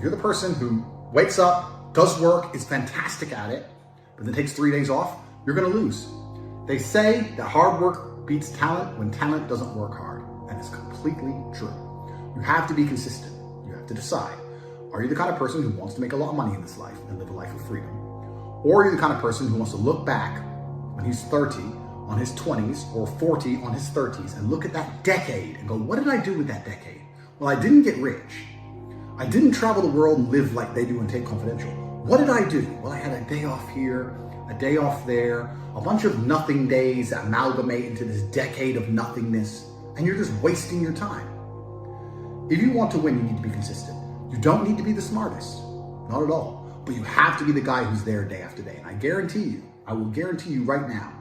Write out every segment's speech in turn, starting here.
If you're the person who wakes up, does work, is fantastic at it, but then takes 3 days off, you're gonna lose. They say that hard work beats talent when talent doesn't work hard, and it's completely true. You have to be consistent. You have to decide. Are you the kind of person who wants to make a lot of money in this life and live a life of freedom? Or are you the kind of person who wants to look back when he's 30 on his 20s or 40 on his 30s and look at that decade and go, what did I do with that decade? Well, I didn't get rich. I didn't travel the world and live like they do in Tate Confidential. What did I do? Well, I had a day off here, a day off there, a bunch of nothing days that amalgamate into this decade of nothingness, and you're just wasting your time. If you want to win, you need to be consistent. You don't need to be the smartest, not at all, but you have to be the guy who's there day after day. And I will guarantee you right now,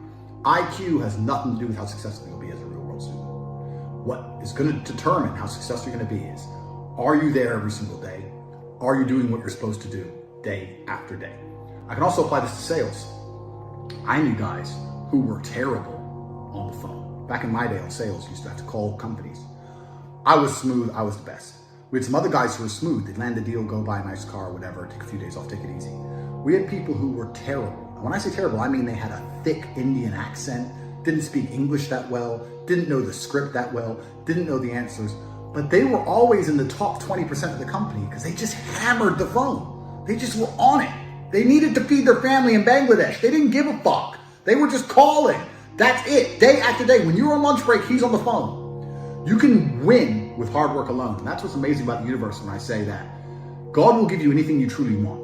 IQ has nothing to do with how successful you'll be as a real world student. What is going to determine how successful you're going to be is, are you there every single day? Are you doing what you're supposed to do day after day? I can also apply this to sales. I knew guys who were terrible on the phone. Back in my day on sales, you used to have to call companies. I was smooth, I was the best. We had some other guys who were smooth. They'd land a deal, go buy a nice car, whatever, take a few days off, take it easy. We had people who were terrible. And when I say terrible, I mean they had a thick Indian accent, didn't speak English that well, didn't know the script that well, didn't know the answers, but they were always in the top 20% of the company because they just hammered the phone. They just were on it. They needed to feed their family in Bangladesh. They didn't give a fuck. They were just calling. That's it, day after day. When you're on lunch break, he's on the phone. You can win with hard work alone. And that's what's amazing about the universe when I say that. God will give you anything you truly want.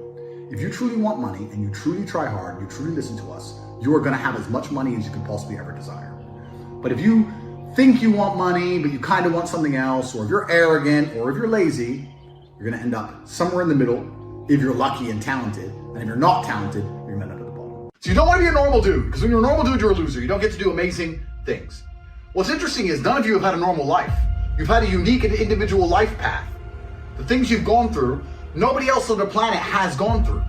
If you truly want money and you truly try hard, you truly listen to us, you are gonna have as much money as you could possibly ever desire. But if you think you want money, but you kind of want something else, or if you're arrogant, or if you're lazy, you're gonna end up somewhere in the middle if you're lucky and talented. And if you're not talented, you're gonna end up at the bottom. So you don't wanna be a normal dude, because when you're a normal dude, you're a loser. You don't get to do amazing things. What's interesting is none of you have had a normal life. You've had a unique and individual life path. The things you've gone through, nobody else on the planet has gone through.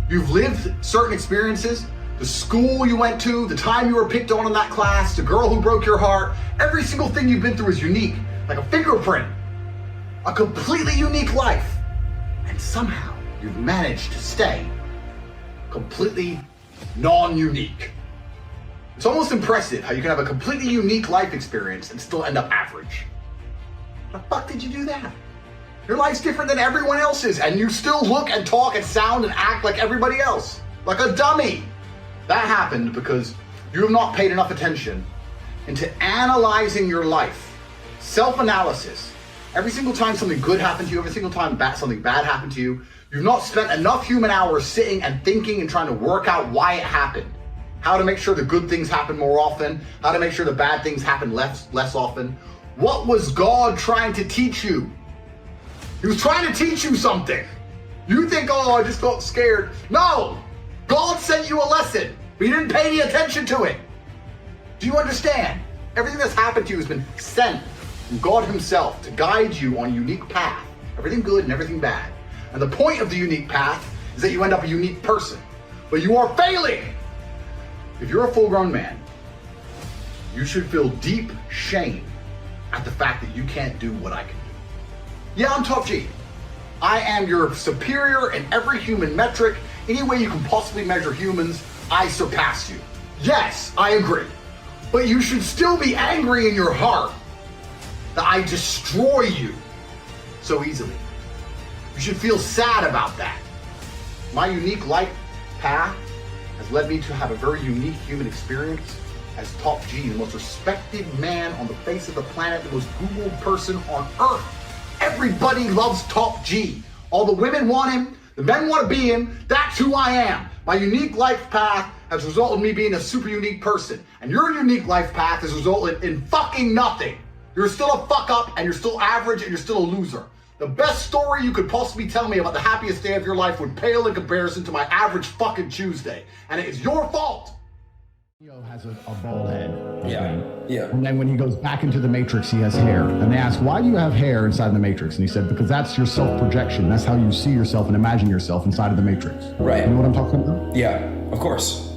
You've lived certain experiences, the school you went to, the time you were picked on in that class, the girl who broke your heart. Every single thing you've been through is unique, like a fingerprint, a completely unique life. And somehow you've managed to stay completely non-unique. It's almost impressive how you can have a completely unique life experience and still end up average. How the fuck did you do that? Your life's different than everyone else's, and you still look and talk and sound and act like everybody else, like a dummy. That happened because you have not paid enough attention into analyzing your life. Self-analysis. Every single time something good happened to you, every single time something bad happened to you, you've not spent enough human hours sitting and thinking and trying to work out why it happened. How to make sure the good things happen more often, how to make sure the bad things happen less often. What was God trying to teach you? He was trying to teach you something. You think, oh, I just got scared. No, God sent you a lesson, but you didn't pay any attention to it. Do you understand? Everything that's happened to you has been sent from God himself to guide you on a unique path. Everything good and everything bad. And the point of the unique path is that you end up a unique person, but you are failing. If you're a full-grown man, you should feel deep shame at the fact that you can't do what I can do. Yeah, I'm Top G. I am your superior in every human metric. Any way you can possibly measure humans, I surpass you. Yes, I agree. But you should still be angry in your heart that I destroy you so easily. You should feel sad about that. My unique life path has led me to have a very unique human experience as Top G, the most respected man on the face of the planet, the most Googled person on earth. Everybody loves Top G. All the women want him, the men want to be him. That's who I am. My unique life path has resulted in me being a super unique person. And your unique life path has resulted in fucking nothing. You're still a fuck up, and you're still average, and you're still a loser. The best story you could possibly tell me about the happiest day of your life would pale in comparison to my average fucking Tuesday. And it is your fault. Neo has a bald head. Yeah. And then when he goes back into the Matrix, he has hair. And they ask, why do you have hair inside the Matrix? And he said, because that's your self-projection. That's how you see yourself and imagine yourself inside of the Matrix. Right. You know what I'm talking about? Yeah, of course.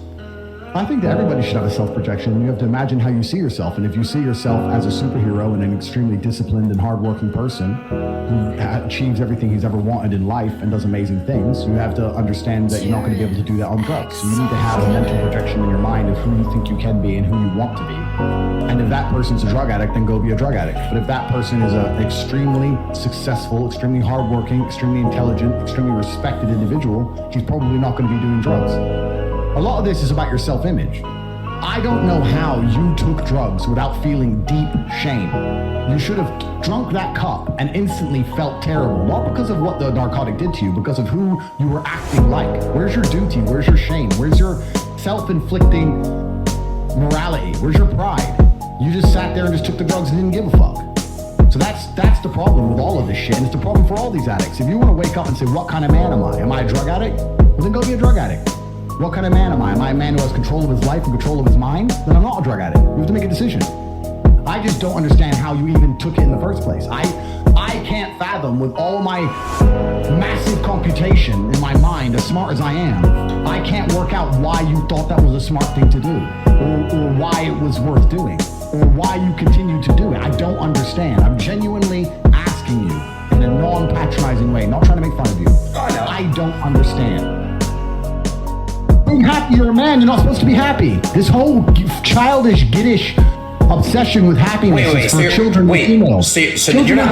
I think that everybody should have a self-projection. You have to imagine how you see yourself. And if you see yourself as a superhero and an extremely disciplined and hardworking person who achieves everything he's ever wanted in life and does amazing things, you have to understand that you're not going to be able to do that on drugs. So you need to have a mental projection in your mind of who you think you can be and who you want to be. And if that person's a drug addict, then go be a drug addict. But if that person is an extremely successful, extremely hardworking, extremely intelligent, extremely respected individual, he's probably not going to be doing drugs. A lot of this is about your self-image. I don't know how you took drugs without feeling deep shame. You should have drunk that cup and instantly felt terrible, not because of what the narcotic did to you, because of who you were acting like. Where's your duty? Where's your shame? Where's your self-inflicting morality? Where's your pride? You just sat there and just took the drugs and didn't give a fuck. So that's the problem with all of this shit, and it's the problem for all these addicts. If you want to wake up and say, what kind of man am I? Am I a drug addict? Well, then go be a drug addict. What kind of man am I? Am I a man who has control of his life and control of his mind? Then I'm not a drug addict. You have to make a decision. I just don't understand how you even took it in the first place. I can't fathom, with all my massive computation in my mind, as smart as I am, I can't work out why you thought that was a smart thing to do, or why it was worth doing, or why you continue to do it. I don't understand. I'm genuinely asking you in a non-patronizing way, not trying to make fun of you. I don't understand. Being happy, you're a man, you're not supposed to be happy. This whole childish, giddish obsession with happiness is for children and females. So you're not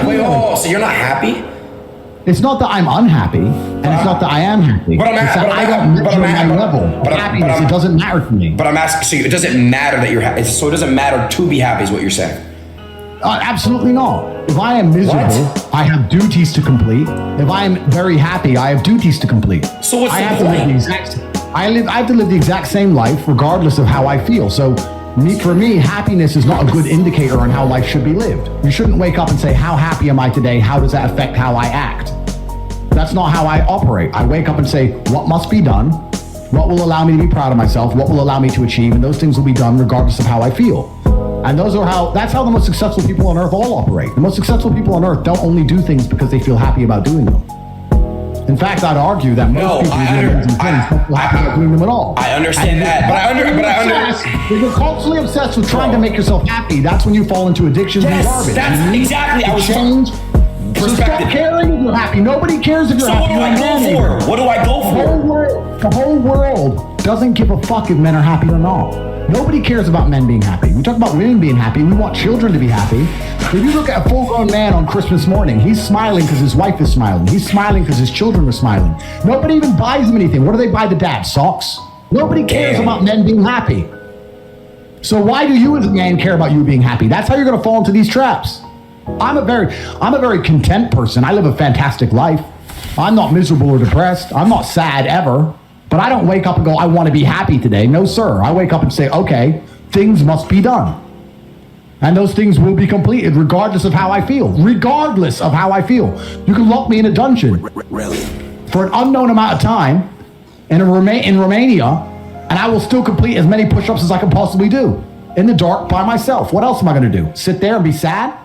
happy? It's not that I'm unhappy, and it's not that I am happy. I don't measure my level of happiness. It doesn't matter to me. But I'm asking, so it doesn't matter that you're happy. So it doesn't matter to be happy is what you're saying? Absolutely not. If I am miserable, I have duties to complete. If I am very happy, I have duties to complete. So what's the point? I have to live the exact same life regardless of how I feel. So for me, happiness is not a good indicator on how life should be lived. You shouldn't wake up and say, how happy am I today? How does that affect how I act? That's not how I operate. I wake up and say, what must be done? What will allow me to be proud of myself? What will allow me to achieve? And those things will be done regardless of how I feel. And that's how the most successful people on earth all operate. The most successful people on earth don't only do things because they feel happy about doing them. In fact, I'd argue that most people who do amazing things don't feel happy about doing them at all. I understand that, If you're constantly obsessed with trying to make yourself happy, that's when you fall into addictions and garbage. That's exactly. I was change. So stop caring if you're happy. Nobody cares if you're happy. What do I go for? The whole world doesn't give a fuck if men are happy or not. Nobody cares about men being happy. We talk about women being happy. We want children to be happy. If you look at a full-grown man on Christmas morning, he's smiling because his wife is smiling. He's smiling because his children are smiling. Nobody even buys him anything. What do they buy the dad? Socks? Nobody cares about men being happy. So why do you as a man care about you being happy? That's how you're going to fall into these traps. I'm a very content person. I live a fantastic life. I'm not miserable or depressed. I'm not sad ever. But I don't wake up and go, I want to be happy today. No, sir. I wake up and say, okay, things must be done. And those things will be completed regardless of how I feel. Regardless of how I feel. You can lock me in a dungeon for an unknown amount of time in Romania, and I will still complete as many push-ups as I can possibly do in the dark by myself. What else am I going to do? Sit there and be sad?